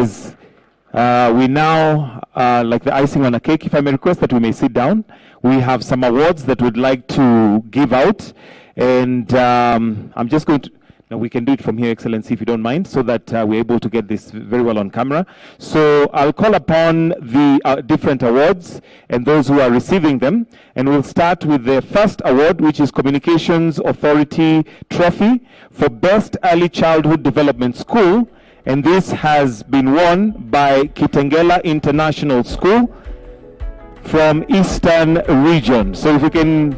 as we now, like the icing on a cake, if I may request that we may sit down. We have some awards that we'd like to give out. And I'm just going to, no, we can do it from here, Excellency, if you don't mind, so that we're able to get this very well on camera. So I'll call upon the different awards and those who are receiving them. And we'll start with the first award, which is Communications Authority Trophy for Best Early Childhood Development School. And this has been won by Kitengela International School from Eastern Region. So if we can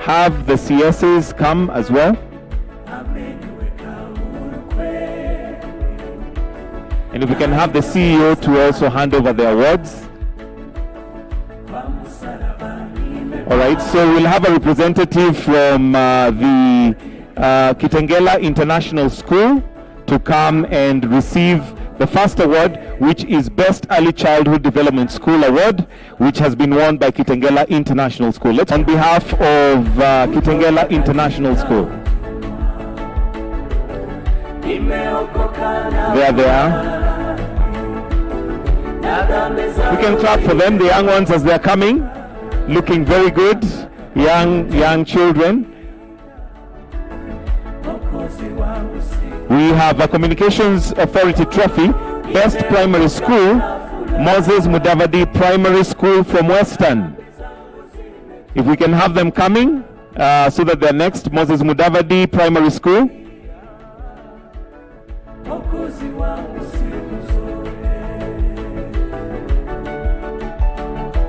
have the CSs come as well. And if we can have the CEO to also hand over the awards. All right, so we'll have a representative from the Kitengela International School to come and receive the first award, which is Best Early Childhood Development School Award, which has been won by Kitengela International School. Let's, on behalf of Kitengela International School. There they are. We can clap for them, the young ones as they're coming, looking very good, young children. We have a Communications Authority Trophy, Best Primary School, Moses Mudavadi Primary School from Western. If we can have them coming, so that they're next, Moses Mudavadi Primary School.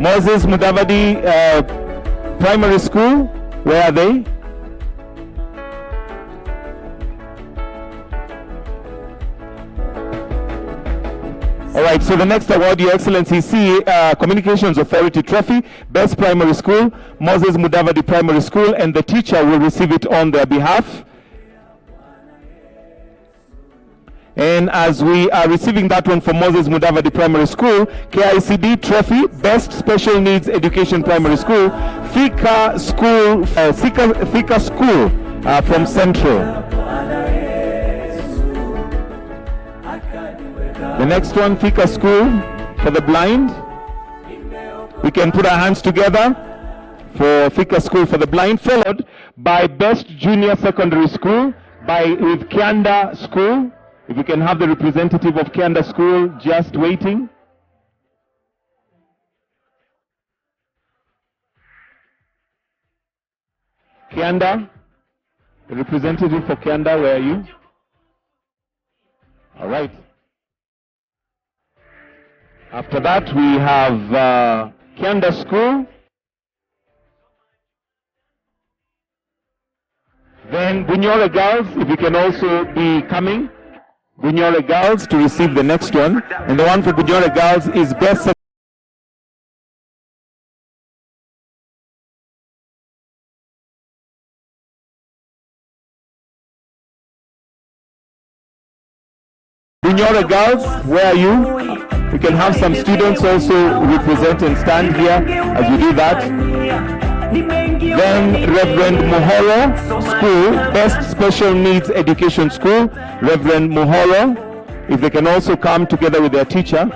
Moses Mudavadi Primary School, where are they? All right, so the next award, Your Excellency, Communications Authority Trophy, Best Primary School, Moses Mudavadi Primary School, and the teacher will receive it on their behalf. And as we are receiving that one from Moses Mudavadi Primary School, KICD Trophy, Best Special Needs Education Primary School, Thika School, Thika School from Central. The next one, Thika School for the blind. We can put our hands together for Thika School for the blind, followed by Best Junior Secondary School with Kianda School. If we can have the representative of Kianda School just waiting. Kianda, the representative for Kianda, where are you? All right. After that, we have Kianda School. Then Bunyore Girls, if you can also be coming. Bunyore Girls to receive the next one. And the one for Bunyore Girls is Best Bunyore Girls, where are you? We can have some students also represent and stand here as we do that. Then Reverend Muholo School, Best Special Needs Education School, Reverend Muholo, if they can also come together with their teacher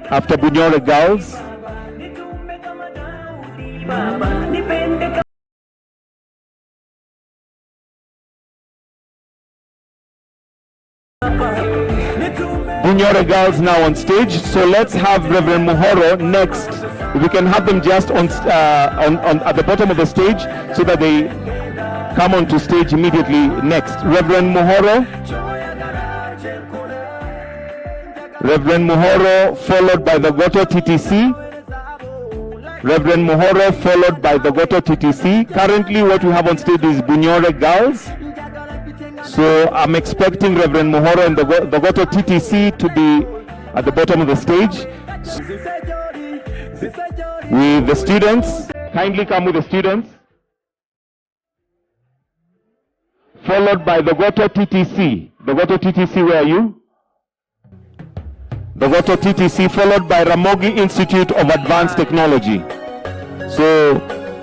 after Bunyore Girls. Bunyore Girls now on stage, so let's have Reverend Muhoro next. If we can have them just on at the bottom of the stage so that they come onto stage immediately next. Reverend Muhoro. Reverend Muhoro followed by the Goto TTC. Reverend Muhoro followed by the Goto TTC. Currently what we have on stage is Bunyore Girls. So I'm expecting Reverend Muhoro and the Goto TTC to be at the bottom of the stage. With the students, kindly come with the students. Followed by the Goto TTC. The Goto TTC, where are you? The Goto TTC followed by Ramogi Institute of Advanced Technology. So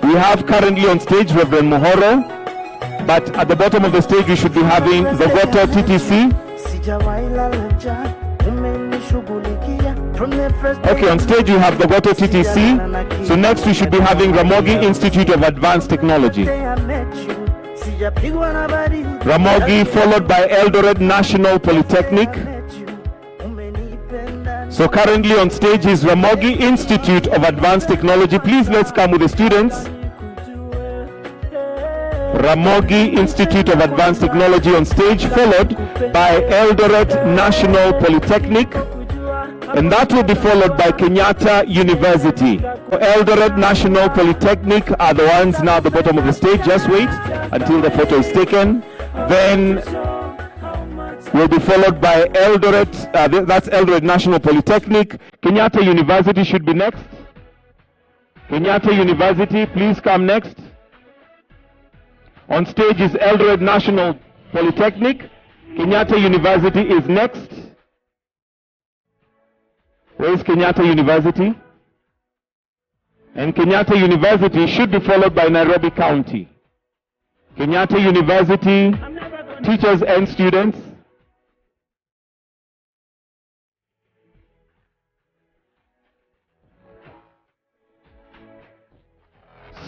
we have currently on stage Reverend Muhoro. But at the bottom of the stage, we should be having the Goto TTC. Okay, on stage you have the Goto TTC. So next we should be having Ramogi Institute of Advanced Technology. Ramogi followed by Eldoret National Polytechnic. So currently on stage is Ramogi Institute of Advanced Technology. Please let's come with the students. Ramogi Institute of Advanced Technology on stage, followed by Eldoret National Polytechnic, and that will be followed by Kenyatta University. Eldoret National Polytechnic are the ones now at the bottom of the stage. Just wait until the photo is taken. Then will be followed by Eldoret, that's Eldoret National Polytechnic. Kenyatta University should be next. Kenyatta University, please come next. On stage is Eldoret National Polytechnic. Kenyatta University is next. Where is Kenyatta University? And Kenyatta University should be followed by Nairobi County. Kenyatta University, teachers and students.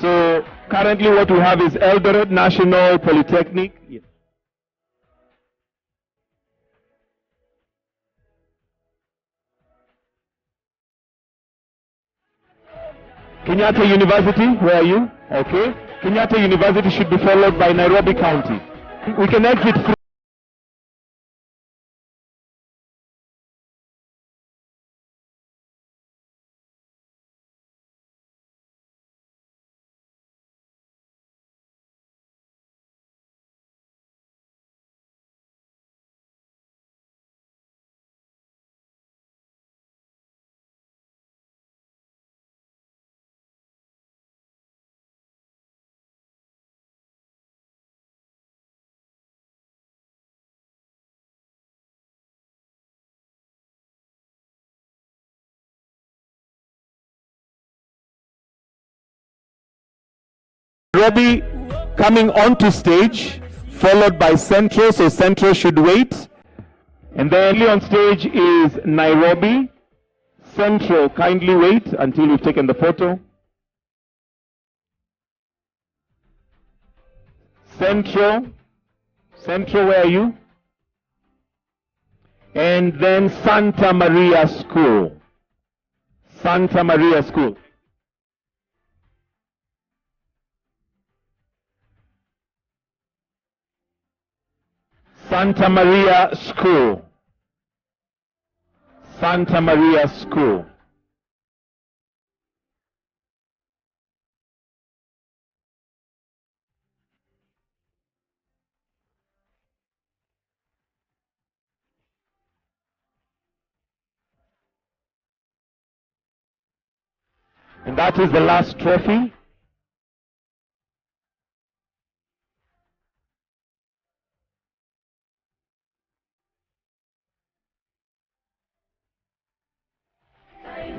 So currently what we have is Eldoret National Polytechnic. Yes. Kenyatta University, where are you? Okay. Kenyatta University should be followed by Nairobi County. We can exit through. Nairobi coming onto stage, followed by Central, so Central should wait. And then on stage is Nairobi. Central, kindly wait until we've taken the photo. Central, where are you? And then Santa Maria School. Santa Maria School. Santa Maria School. Santa Maria School. And that is the last trophy.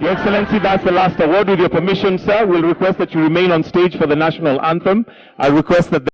Your Excellency, that's the last award. With your permission, sir, we'll request that you remain on stage for the national anthem. I request that